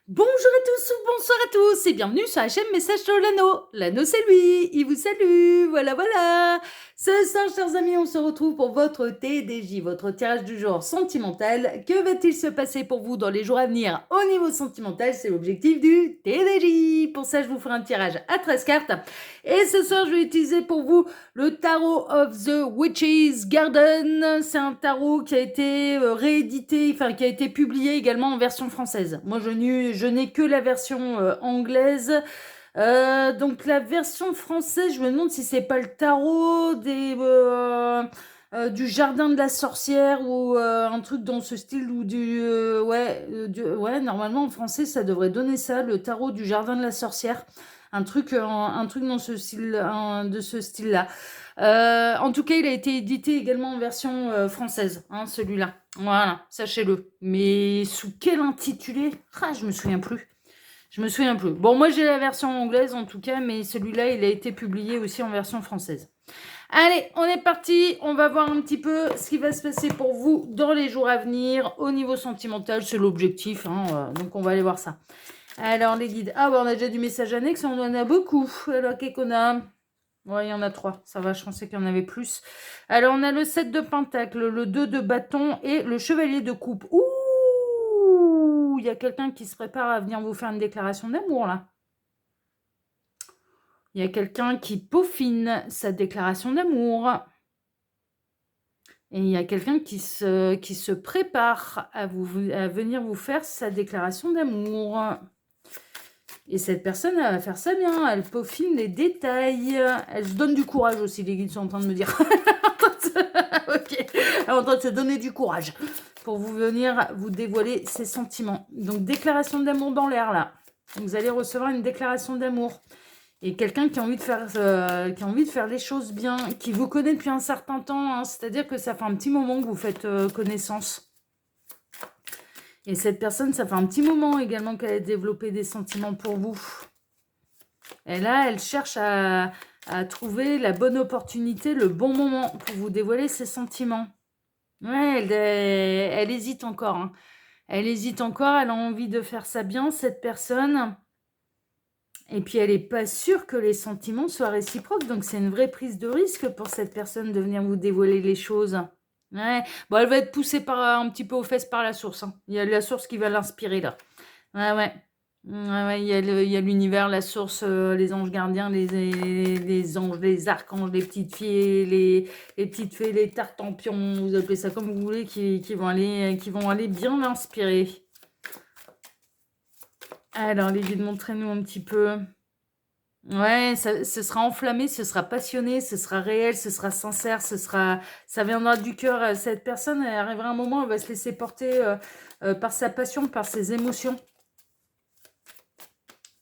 Bonjour à tous ou bonsoir à tous et bienvenue sur la chaîne Message sur l'anneau. L'anneau c'est lui, il vous salue, voilà. Ce soir chers amis, on se retrouve pour votre TDJ, votre tirage du jour sentimental. Que va-t-il se passer pour vous dans les jours à venir au niveau sentimental? C'est l'objectif du TDJ. Pour ça je vous ferai un tirage à 13 cartes. Et ce soir je vais utiliser pour vous le Tarot of the Witch's Garden. C'est un tarot qui a été réédité, enfin qui a été publié également en version française. Moi je n'ai que la version anglaise. Donc la version française, je me demande si c'est pas le tarot du jardin de la sorcière ou un truc dans ce style ou ouais, normalement en français ça devrait donner ça, le tarot du jardin de la sorcière, un truc dans ce style, de ce style-là. En tout cas, il a été édité également en version française, hein, celui-là. Voilà, sachez-le. Mais sous quel intitulé? Ah, je me souviens plus. Je me souviens plus. Bon, moi j'ai la version anglaise en tout cas, mais celui-là, il a été publié aussi en version française. Allez, on est parti. On va voir un petit peu ce qui va se passer pour vous dans les jours à venir. Au niveau sentimental, c'est l'objectif, hein, donc on va aller voir ça. Alors, les guides. Ah, bah, on a déjà du message annexe, on en a beaucoup. Alors, qu'est-ce qu'on a? Ouais, il y en a 3. Ça va, je pensais qu'il y en avait plus. Alors, on a le 7 de pentacle, le 2 de bâton et le chevalier de coupe. Ouh, il y a quelqu'un qui se prépare à venir vous faire une déclaration d'amour, là. Il y a quelqu'un qui peaufine sa déclaration d'amour. Et il y a quelqu'un qui se prépare à venir vous faire sa déclaration d'amour. Et cette personne, elle va faire ça bien. Elle peaufine les détails. Elle se donne du courage aussi, les guides sont en train de me dire. Ok. Elle est en train de se donner du courage pour vous venir vous dévoiler ses sentiments. Donc, déclaration d'amour dans l'air, là. Donc, vous allez recevoir une déclaration d'amour. Et quelqu'un qui a envie de faire les choses bien, qui vous connaît depuis un certain temps, hein, c'est-à-dire que ça fait un petit moment que vous faites connaissance. Et cette personne, ça fait un petit moment également qu'elle a développé des sentiments pour vous. Et là, elle cherche à trouver la bonne opportunité, le bon moment pour vous dévoiler ses sentiments. Ouais, elle hésite encore, hein. Elle hésite encore, elle a envie de faire ça bien, cette personne. Et puis, elle n'est pas sûre que les sentiments soient réciproques. Donc, c'est une vraie prise de risque pour cette personne de venir vous dévoiler les choses. Ouais. Bon, elle va être poussée un petit peu aux fesses par la source, hein. Il y a la source qui va l'inspirer, là. Ouais. Ouais, il y a l'univers, la source, les anges gardiens, les anges, les archanges, les petites filles, les petites fées, les tartampions, vous appelez ça comme vous voulez, qui vont aller bien l'inspirer. Alors, les guides, montrez-nous un petit peu. Ouais, ce sera enflammé, ce sera passionné, ce sera réel, ce sera sincère, ça viendra du cœur. Cette personne, elle arrivera un moment, elle va se laisser porter par sa passion, par ses émotions.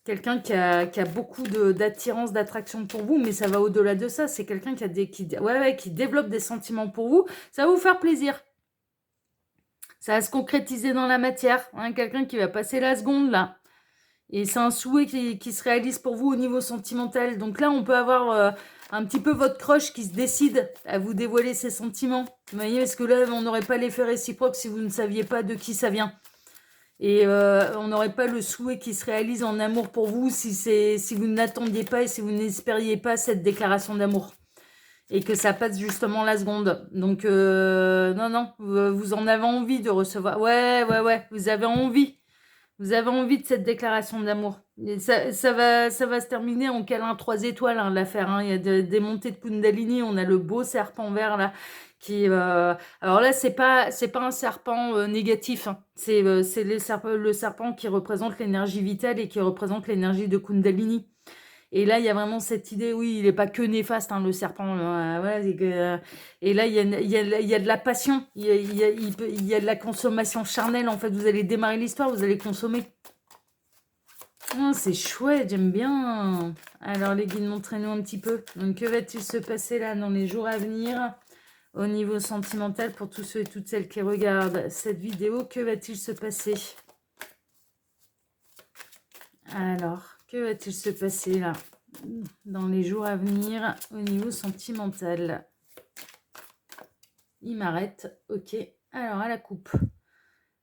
Quelqu'un qui a beaucoup d'attirance, d'attraction pour vous, mais ça va au-delà de ça. C'est quelqu'un qui développe des sentiments pour vous. Ça va vous faire plaisir. Ça va se concrétiser dans la matière, hein. Quelqu'un qui va passer la seconde, là. Et c'est un souhait qui se réalise pour vous au niveau sentimental. Donc là, on peut avoir un petit peu votre crush qui se décide à vous dévoiler ses sentiments. Vous voyez, parce que là, on n'aurait pas l'effet réciproque si vous ne saviez pas de qui ça vient. Et on n'aurait pas le souhait qui se réalise en amour pour vous si vous n'attendiez pas et si vous n'espériez pas cette déclaration d'amour. Et que ça passe justement la seconde. Donc, non, vous en avez envie de recevoir. Ouais, vous avez envie. Vous avez envie de cette déclaration d'amour. Ça va se terminer en câlin 3 étoiles, hein, l'affaire, hein. Il y a des montées de Kundalini. On a le beau serpent vert, là, qui... alors là, c'est pas un serpent négatif, hein. C'est le serpent qui représente l'énergie vitale et qui représente l'énergie de Kundalini. Et là, il y a vraiment cette idée, oui, il n'est pas que néfaste, hein, le serpent. Voilà, et là, il y a de la passion, il y a de la consommation charnelle. En fait, vous allez démarrer l'histoire, vous allez consommer. Oh, c'est chouette, j'aime bien. Alors, les guides, montrez-nous un petit peu. Donc, que va-t-il se passer là dans les jours à venir au niveau sentimental pour tous ceux et toutes celles qui regardent cette vidéo? Que va-t-il se passer? Alors, que va-t-il se passer là dans les jours à venir au niveau sentimental? Il m'arrête, ok. Alors, à la coupe.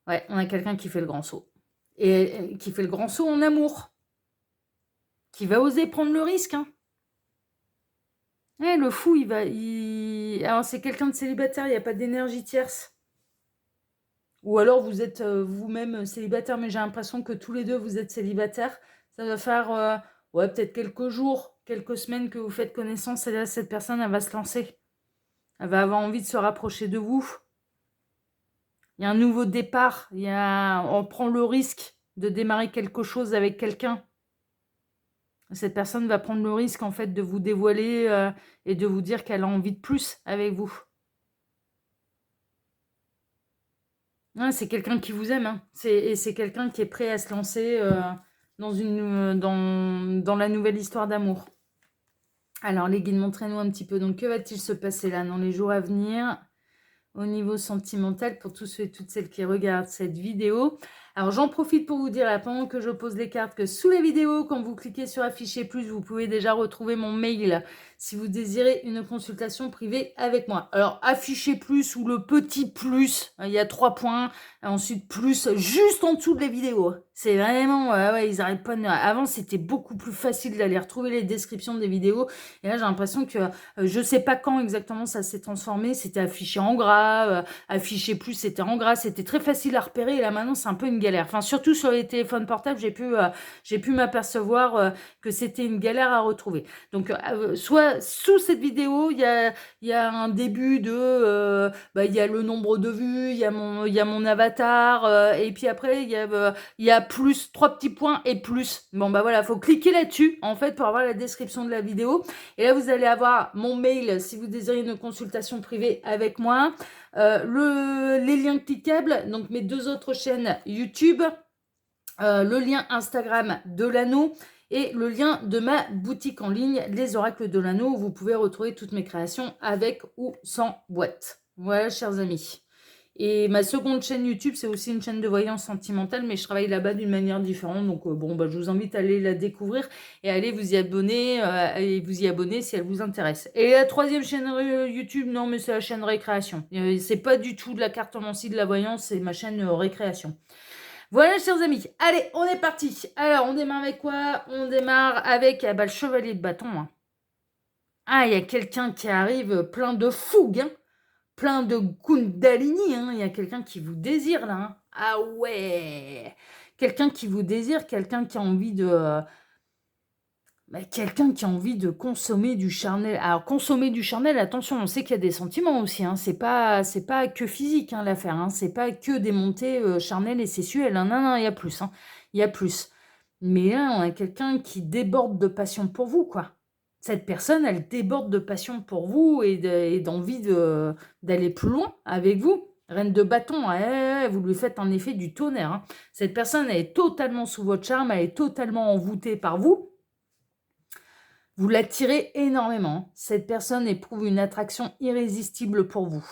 Ouais, on a quelqu'un qui fait le grand saut. et qui fait le grand saut en amour, qui va oser prendre le risque, hein. Le fou, alors c'est quelqu'un de célibataire, il n'y a pas d'énergie tierce. Ou alors vous êtes vous-même célibataire, mais j'ai l'impression que tous les deux vous êtes célibataires. Ça va faire ouais, peut-être quelques jours, quelques semaines que vous faites connaissance, et là cette personne elle va se lancer. Elle va avoir envie de se rapprocher de vous. Il y a un nouveau départ, on prend le risque de démarrer quelque chose avec quelqu'un. Cette personne va prendre le risque en fait de vous dévoiler et de vous dire qu'elle a envie de plus avec vous. Ouais, c'est quelqu'un qui vous aime, hein. Et c'est quelqu'un qui est prêt à se lancer dans la nouvelle histoire d'amour. Alors les guides, montrez-nous un petit peu. Donc que va-t-il se passer là dans les jours à venir au niveau sentimental pour tous ceux et toutes celles qui regardent cette vidéo? Alors j'en profite pour vous dire là, pendant que je pose les cartes, que sous les vidéos, quand vous cliquez sur afficher plus, vous pouvez déjà retrouver mon mail si vous désirez une consultation privée avec moi. Alors afficher plus ou le petit plus, il y a 3 points, ensuite plus juste en dessous de les vidéos. C'est vraiment, ouais, ils arrêtent pas de... Avant c'était beaucoup plus facile d'aller retrouver les descriptions des vidéos, et là j'ai l'impression que je sais pas quand exactement ça s'est transformé, c'était affiché en gras, affiché plus c'était en gras, c'était très facile à repérer, et là maintenant c'est un peu une galère. Enfin surtout sur les téléphones portables, j'ai pu m'apercevoir que c'était une galère à retrouver. Donc soit sous cette vidéo, il y a un début de... il y a le nombre de vues, il y a mon avatar, et puis après il y a plus, 3 petits points et plus. Bon bah voilà, faut cliquer là-dessus en fait pour avoir la description de la vidéo. Et là vous allez avoir mon mail si vous désirez une consultation privée avec moi. Les liens cliquables, donc mes 2 autres chaînes YouTube, le lien Instagram de l'anneau et le lien de ma boutique en ligne, les oracles de l'anneau, où vous pouvez retrouver toutes mes créations avec ou sans boîte. Voilà, chers amis. Et ma seconde chaîne YouTube, c'est aussi une chaîne de voyance sentimentale, mais je travaille là-bas d'une manière différente. Donc je vous invite à aller la découvrir et à aller vous y abonner, si elle vous intéresse. Et la 3e chaîne YouTube, non, mais c'est la chaîne récréation. C'est pas du tout de la cartomancie de la voyance, c'est ma chaîne récréation. Voilà, chers amis. Allez, on est parti. Alors, on démarre avec quoi? On démarre avec le chevalier de bâton, hein. Ah, il y a quelqu'un qui arrive plein de fougue, hein. Plein de kundalini, hein. Il y a quelqu'un qui vous désire, là, hein. Ah ouais. Quelqu'un qui vous désire, quelqu'un qui a envie de... quelqu'un qui a envie de consommer du charnel. Alors, consommer du charnel, attention, on sait qu'il y a des sentiments aussi, hein. C'est pas que physique, hein, l'affaire, hein. C'est pas que des montées charnelles et sexuelles, hein. Non, non, il y a plus, hein. Il y a plus. Mais là, on a quelqu'un qui déborde de passion pour vous, quoi. Cette personne, elle déborde de passion pour vous et d'envie d'aller plus loin avec vous. Reine de bâton, vous lui faites en effet du tonnerre, hein. Cette personne, elle est totalement sous votre charme, elle est totalement envoûtée par vous. Vous l'attirez énormément. Cette personne éprouve une attraction irrésistible pour vous.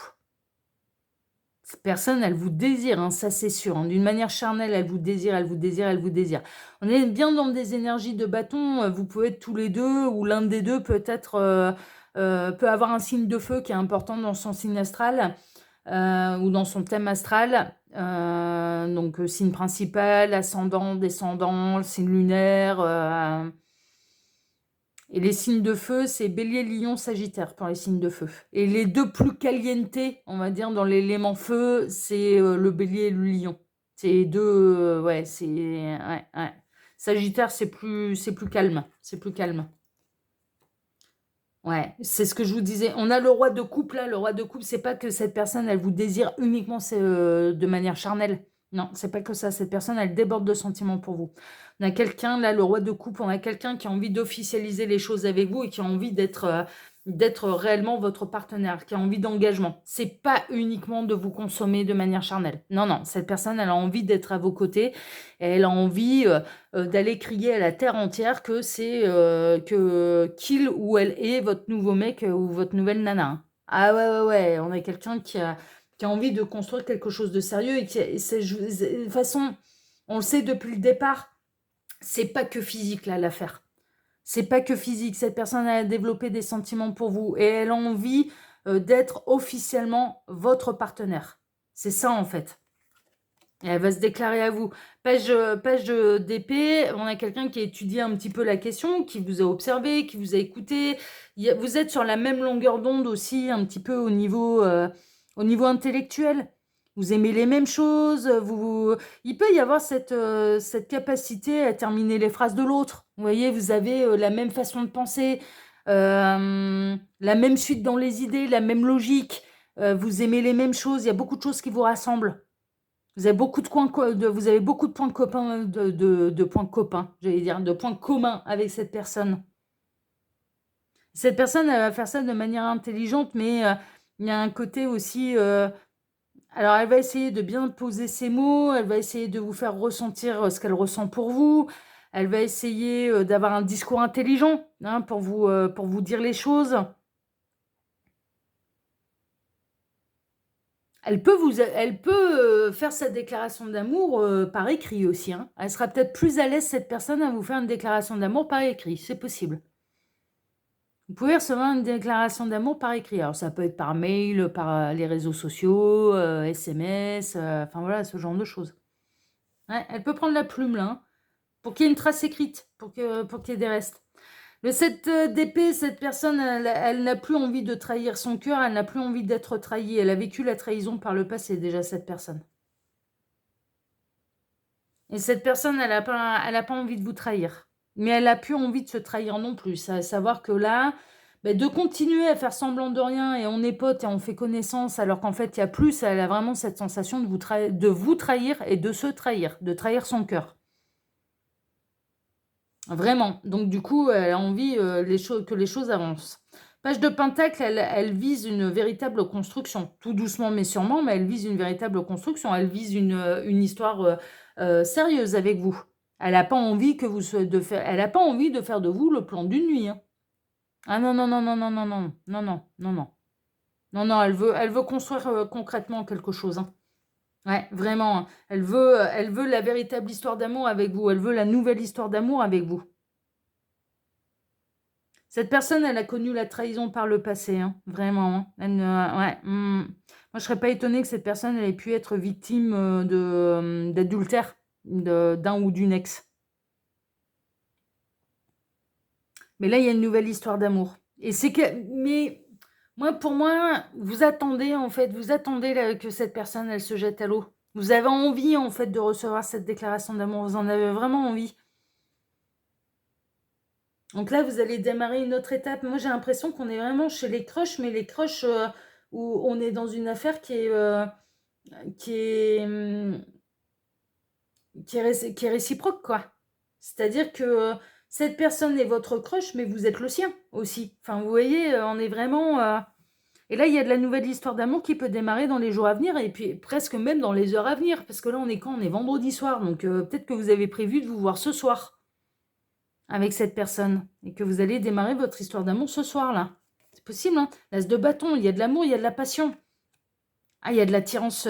Cette personne, elle vous désire, hein, ça c'est sûr, hein. D'une manière charnelle, elle vous désire, elle vous désire, elle vous désire. On est bien dans des énergies de bâton. Vous pouvez être tous les deux, ou l'un des deux peut-être peut avoir un signe de feu qui est important dans son signe astral, ou dans son thème astral. Donc signe principal, ascendant, descendant, signe lunaire. Et les signes de feu, c'est Bélier, Lion, Sagittaire pour les signes de feu. Et les 2 plus calientes, on va dire, dans l'élément feu, c'est le Bélier et le Lion. C'est 2, ouais, c'est... Ouais. Sagittaire, c'est plus calme. C'est plus calme. Ouais, c'est ce que je vous disais. On a le roi de coupe, là. Le roi de coupe, c'est pas que cette personne, elle vous désire uniquement de manière charnelle. Non, c'est pas que ça. Cette personne, elle déborde de sentiments pour vous. On a quelqu'un, là, le roi de coupe, on a quelqu'un qui a envie d'officialiser les choses avec vous et qui a envie d'être réellement votre partenaire, qui a envie d'engagement. C'est pas uniquement de vous consommer de manière charnelle. Non, non, cette personne, elle a envie d'être à vos côtés. Et elle a envie d'aller crier à la terre entière que c'est qu'il ou elle est votre nouveau mec ou votre nouvelle nana, hein. Ah ouais, on a quelqu'un qui a envie de construire quelque chose de sérieux et de toute façon, on le sait depuis le départ, c'est pas que physique là l'affaire. C'est pas que physique. Cette personne a développé des sentiments pour vous et elle a envie d'être officiellement votre partenaire. C'est ça en fait. Et elle va se déclarer à vous. Page d'épée, on a quelqu'un qui a étudié un petit peu la question, qui vous a observé, qui vous a écouté. Vous êtes sur la même longueur d'onde aussi, un petit peu au niveau intellectuel. Vous aimez les mêmes choses. Il peut y avoir cette capacité à terminer les phrases de l'autre. Vous voyez, vous avez la même façon de penser, la même suite dans les idées, la même logique. Vous aimez les mêmes choses. Il y a beaucoup de choses qui vous rassemblent. Vous avez beaucoup de vous avez beaucoup de points communs, de points copains, j'allais dire, de points communs avec cette personne. Cette personne, elle va faire ça de manière intelligente, mais il y a un côté aussi. Alors, elle va essayer de bien poser ses mots, elle va essayer de vous faire ressentir ce qu'elle ressent pour vous. Elle va essayer d'avoir un discours intelligent, hein, pour vous dire les choses. Elle peut faire sa déclaration d'amour par écrit aussi, hein. Elle sera peut-être plus à l'aise, cette personne, à vous faire une déclaration d'amour par écrit. C'est possible. Vous pouvez recevoir une déclaration d'amour par écrit. Alors, ça peut être par mail, par les réseaux sociaux, SMS, enfin voilà, ce genre de choses. Ouais, elle peut prendre la plume, là, hein, pour qu'il y ait une trace écrite, pour qu'il y ait des restes. Le 7 d'épée, cette personne, elle n'a plus envie de trahir son cœur, elle n'a plus envie d'être trahie. Elle a vécu la trahison par le passé, déjà, cette personne. Et cette personne, elle n'a pas envie de vous trahir. Mais elle n'a plus envie de se trahir non plus. À savoir que là, de continuer à faire semblant de rien et on est potes et on fait connaissance alors qu'en fait, il y a plus, elle a vraiment cette sensation de vous trahir et de se trahir, de trahir son cœur. Vraiment. Donc du coup, elle a envie que les choses avancent. Page de Pentacle, elle vise une véritable construction. Tout doucement mais sûrement, mais elle vise une véritable construction. Elle vise une histoire sérieuse avec vous. Elle n'a pas envie elle a pas envie de faire de vous le plan d'une nuit, hein. Ah non, non, non, non, non, non, non, non, non, non, non. Non, non, elle veut construire concrètement quelque chose, hein. Ouais, vraiment, hein. Elle veut la véritable histoire d'amour avec vous. Elle veut la nouvelle histoire d'amour avec vous. Cette personne, elle a connu la trahison par le passé, hein, vraiment, hein. Ouais, Moi, je serais pas étonnée que cette personne elle ait pu être victime d'adultère d'un ou d'une ex. Mais là, il y a une nouvelle histoire d'amour. Mais pour moi, vous attendez en fait, que cette personne, elle se jette à l'eau. Vous avez envie en fait de recevoir cette déclaration d'amour. Vous en avez vraiment envie. Donc là, vous allez démarrer une autre étape. Moi, j'ai l'impression qu'on est vraiment chez les crushs, mais les crushs où on est dans une affaire qui est, qui est réciproque, quoi. C'est-à-dire que cette personne est votre crush, mais vous êtes le sien aussi. Enfin, vous voyez, on est vraiment... Et là, il y a de la nouvelle histoire d'amour qui peut démarrer dans les jours à venir et puis presque même dans les heures à venir. Parce que là, on est quand? On est vendredi soir. Donc peut-être que vous avez prévu de vous voir ce soir avec cette personne et que vous allez démarrer votre histoire d'amour ce soir-là. C'est possible, hein. L'as de bâton, il y a de l'amour, il y a de la passion. Ah, il y a de l'attirance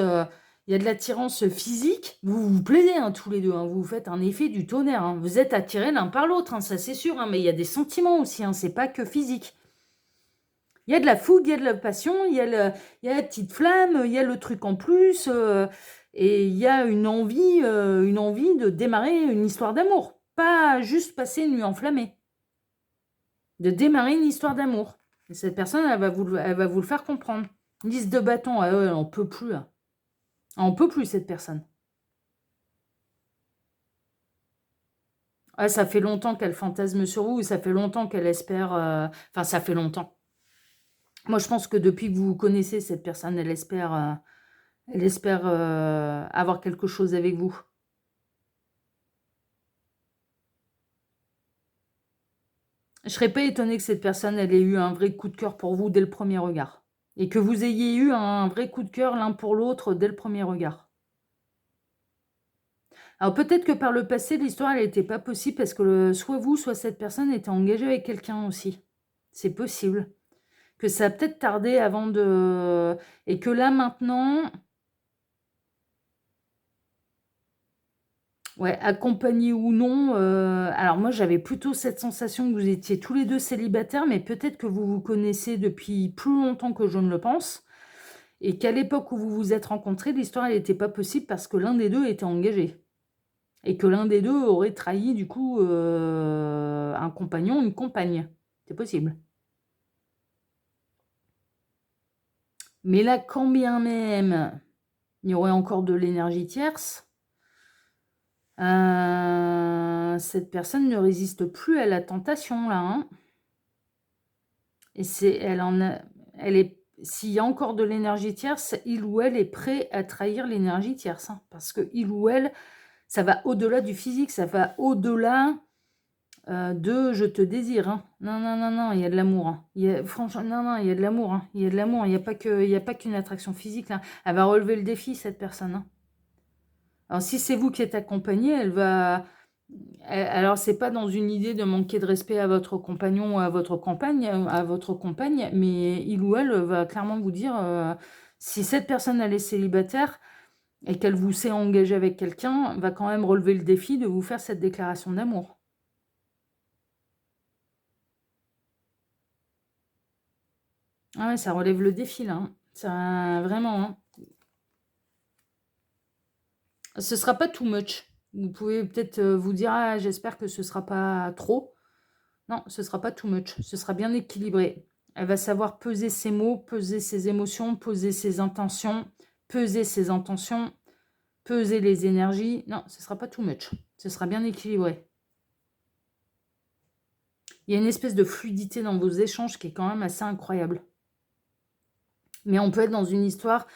physique. Vous vous plaisez, hein, tous les deux, hein. Vous faites un effet du tonnerre, hein. Vous êtes attirés l'un par l'autre, hein, ça c'est sûr, hein, mais il y a des sentiments aussi, hein, c'est pas que physique. Il y a de la fougue, il y a de la passion, il y a la petite flamme, il y a le truc en plus, et il y a une envie de démarrer une histoire d'amour. Pas juste passer une nuit enflammée. De démarrer une histoire d'amour. Et cette personne, elle va vous le faire comprendre. Une liste de bâtons, ah ouais, on peut plus, là. On peut plus, cette personne. Ah, ça fait longtemps qu'elle fantasme sur vous, ça fait longtemps qu'elle espère... Enfin, ça fait longtemps. Moi, je pense que depuis que vous connaissez cette personne, elle espère avoir quelque chose avec vous. Je serais pas étonnée que cette personne, elle ait eu un vrai coup de cœur pour vous dès le premier regard. Et que vous ayez eu un vrai coup de cœur l'un pour l'autre dès le premier regard. Alors peut-être que par le passé, l'histoire, elle n'était pas possible parce que soit vous, soit cette personne était engagée avec quelqu'un aussi. C'est possible. Que ça a peut-être tardé avant de... Et que là, maintenant... Ouais, accompagné ou non, alors moi j'avais plutôt cette sensation que vous étiez tous les deux célibataires, mais peut-être que vous vous connaissez depuis plus longtemps que je ne le pense, et qu'à l'époque où vous vous êtes rencontrés, l'histoire elle n'était pas possible parce que l'un des deux était engagé. Et que l'un des deux aurait trahi, du coup, un compagnon, une compagne. C'est possible. Mais là, quand bien même il y aurait encore de l'énergie tierce, cette personne ne résiste plus à la tentation, là. Hein. Et s'il y a encore de l'énergie tierce, il ou elle est prêt à trahir l'énergie tierce. Hein, parce que il ou elle, ça va au-delà du physique, ça va au-delà de je te désire. Hein. Non, non, non, non, il y a de l'amour. Hein. Franchement, non, non, il y a de l'amour. Hein. Il y a de l'amour. Il n'y a pas qu'une attraction physique. Là. Elle va relever le défi, cette personne. Hein. Alors, si c'est vous qui êtes accompagné, elle va. Alors, c'est pas dans une idée de manquer de respect à votre compagnon ou à votre compagne, mais il ou elle va clairement vous dire si cette personne elle est célibataire et qu'elle vous s'est engagée avec quelqu'un, va quand même relever le défi de vous faire cette déclaration d'amour. Ah ouais, ça relève le défi là. Hein. Ça, vraiment. Hein. Ce sera pas too much. Vous pouvez peut-être vous dire, ah, j'espère que ce sera pas trop. Non, ce sera pas too much. Ce sera bien équilibré. Elle va savoir peser ses mots, peser ses émotions, peser ses intentions, peser les énergies. Non, ce sera pas too much. Ce sera bien équilibré. Il y a une espèce de fluidité dans vos échanges qui est quand même assez incroyable. Mais on peut être dans une histoire,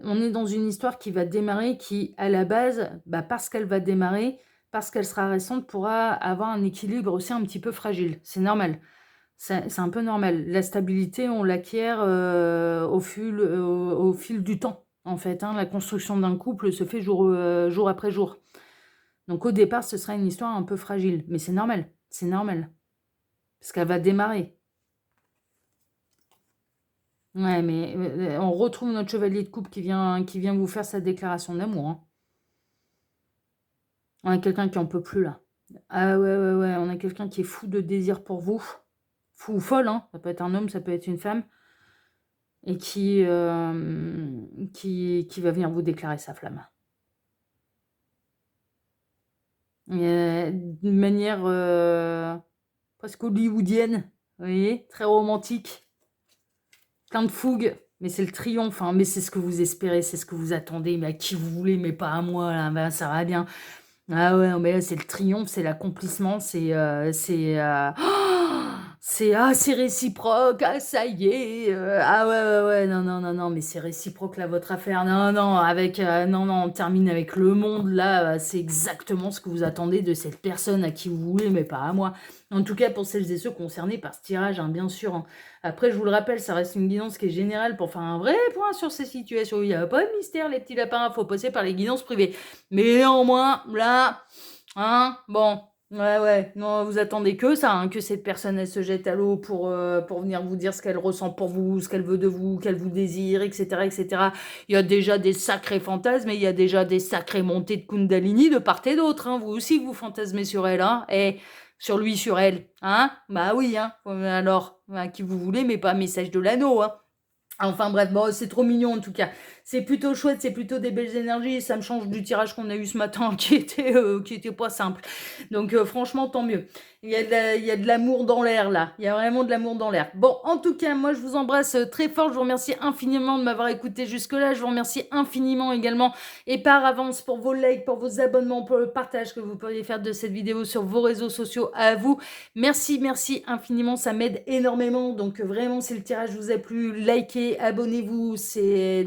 on est dans une histoire qui va démarrer, qui à la base, parce qu'elle va démarrer, parce qu'elle sera récente, pourra avoir un équilibre aussi un petit peu fragile. C'est normal. C'est un peu normal. La stabilité, on l'acquiert au fil du temps, en fait. Hein. La construction d'un couple se fait jour après jour. Donc au départ, ce sera une histoire un peu fragile. Mais c'est normal. C'est normal. Parce qu'elle va démarrer. Ouais, mais on retrouve notre chevalier de coupe qui vient vous faire sa déclaration d'amour. Hein. On a quelqu'un qui en peut plus, là. Ah ouais, ouais, ouais. On a quelqu'un qui est fou de désir pour vous. Fou ou folle, hein. Ça peut être un homme, ça peut être une femme. Et qui va venir vous déclarer sa flamme. D'une manière presque hollywoodienne, vous voyez, très romantique, plein de fougue, mais c'est le triomphe, hein, mais c'est ce que vous espérez, c'est ce que vous attendez, mais à qui vous voulez, mais pas à moi, là, ça va bien. Ah ouais, mais là, c'est le triomphe, c'est l'accomplissement, c'est réciproque, ah ça y est, ah ouais, ouais, ouais, non, non, non, non, mais c'est réciproque là, votre affaire, non, non, non, non, on termine avec le monde, là, c'est exactement ce que vous attendez de cette personne à qui vous voulez, mais pas à moi. En tout cas, pour celles et ceux concernés par ce tirage, hein, bien sûr. Hein. Après, je vous le rappelle, ça reste une guidance qui est générale pour faire un vrai point sur ces situations. Il n'y a pas de mystère, les petits lapins, il faut passer par les guidances privées. Mais néanmoins, là, hein, bon, ouais, non, vous attendez que ça, hein, que cette personne, elle se jette à l'eau pour venir vous dire ce qu'elle ressent pour vous, ce qu'elle veut de vous, qu'elle vous désire, etc., etc. Il y a déjà des sacrés fantasmes et il y a déjà des sacrées montées de Kundalini de part et d'autre, hein. Vous aussi, vous fantasmez sur elle, hein, et sur lui, sur elle, hein, bah oui, hein, alors, qui vous voulez, mais pas message de l'anneau, hein. Enfin bref, bon, c'est trop mignon en tout cas. C'est plutôt chouette, c'est plutôt des belles énergies. Ça me change du tirage qu'on a eu ce matin qui était pas simple. Donc franchement, tant mieux. Il y a de l'amour dans l'air là. Il y a vraiment de l'amour dans l'air. Bon, en tout cas, moi je vous embrasse très fort. Je vous remercie infiniment de m'avoir écouté jusque-là. Je vous remercie infiniment également et par avance pour vos likes, pour vos abonnements, pour le partage que vous pourriez faire de cette vidéo sur vos réseaux sociaux à vous. Merci, merci infiniment. Ça m'aide énormément. Donc vraiment, si le tirage vous a plu, likez, abonnez-vous. C'est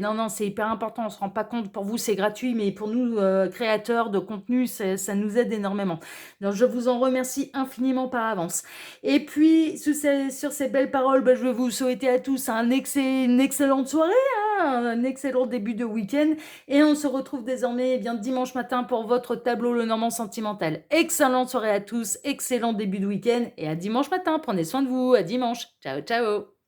hyper important. On se rend pas compte. Pour vous, c'est gratuit, mais pour nous, créateurs de contenu, ça nous aide énormément. Donc je vous en remercie infiniment par avance. Et puis, sur ces belles paroles, je vais vous souhaiter à tous une excellente soirée, hein, un excellent début de week-end. Et on se retrouve désormais dimanche matin pour votre tableau Le Normand Sentimental. Excellente soirée à tous, excellent début de week-end et à dimanche matin. Prenez soin de vous, à dimanche. Ciao, ciao.